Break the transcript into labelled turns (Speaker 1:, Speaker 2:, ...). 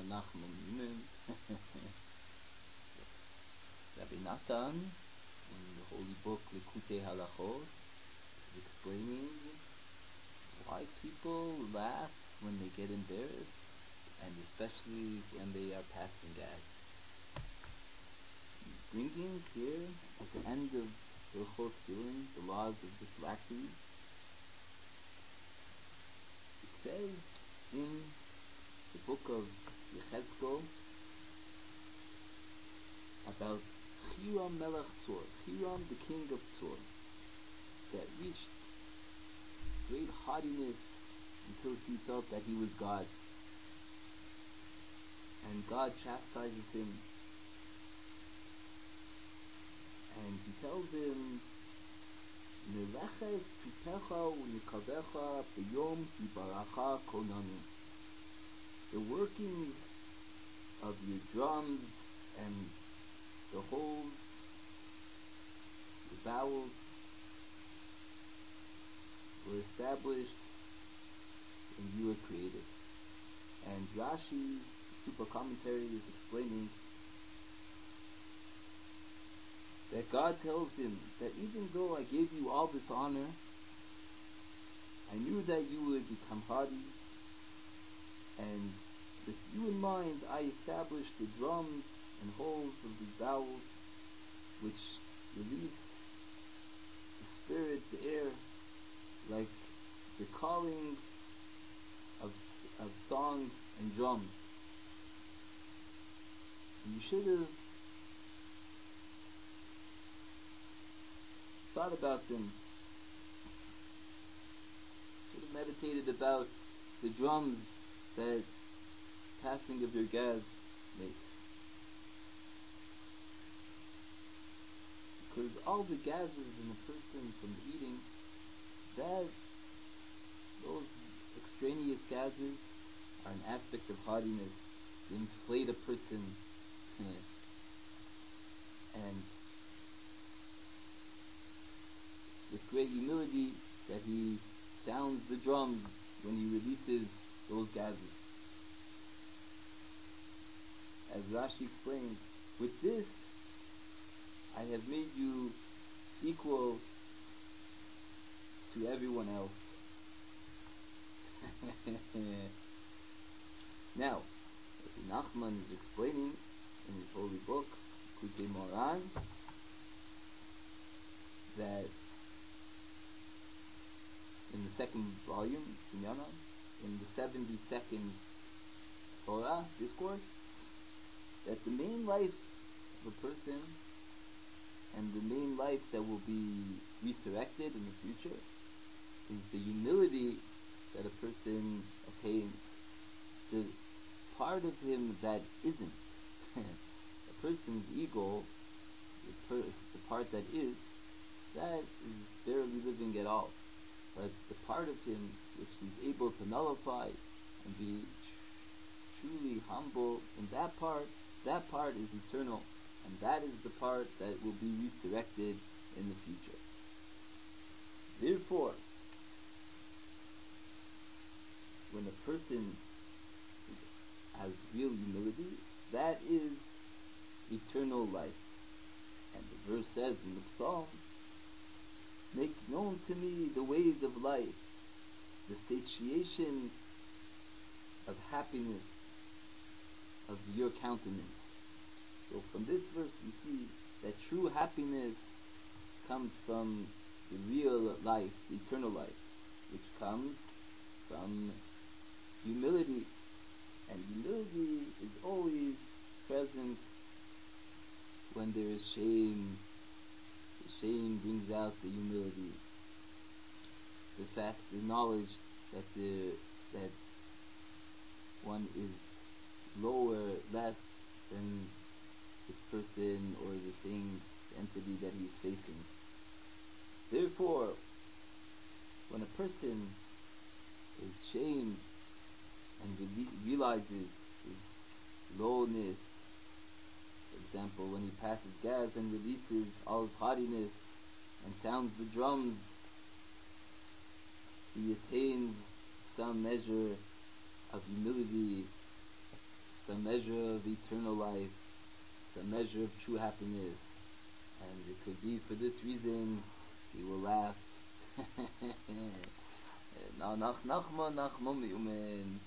Speaker 1: Nachman, Rabbi Nussun, in the holy book Likutay Halachos, is explaining why people laugh when they get embarrassed, and especially when they are passing gas. Bringing here at the end of Tefillin, the laws of the phylactery, it says in the book of Yahzekal about Hiram the king of Tzor, that reached great haughtiness until he felt that he was God, and God chastises him, and he tells him, mlאכת תפיך ונקביך ביום, הבראך כוננו. The working of your drums and the holes, the vowels, were established when you were created. And Rashi, super commentary, is explaining that God tells him that even though I gave you all this honor, I knew that you would become haughty, and with you in mind I established the drums and holes of the vowels which release the spirit, the air, like the callings of songs and drums. And you should have thought about them, should have meditated about the drums that passing of your gas makes. Because all the gases in a person from eating, those extraneous gases are an aspect of haughtiness. They inflate a person. And it's with great humility that he sounds the drums when he releases those gases. As Rashi explains, with this I have made you equal to everyone else. Now, Nachman is explaining in his holy book, Likutay, that in the second volume, in the 72nd Torah discourse, that the main life of a person and the main life that will be resurrected in the future is the humility that a person attains. The part of him that isn't. A person's ego, the part that is barely living at all. But the part of him which he's able to nullify and be truly humble in that part is eternal. And that is the part that will be resurrected in the future. Therefore, when a person has real humility, that is eternal life. And the verse says in the Psalm, make known to me the ways of life, the satiation of happiness of your countenance. So from this verse we see that true happiness comes from the real life, the eternal life, which comes from humility. And humility is always present when there is shame. The shame brings out the humility. The fact, the knowledge that one is lower, less than the person or the thing, the entity that he is facing. Therefore, when a person is shamed and realizes his lowness, for example, when he passes gas and releases all his haughtiness and sounds the drums, he attains some measure of humility, some measure of eternal life, some measure of true happiness. And it could be for this reason he will laugh. Nachma miyumen.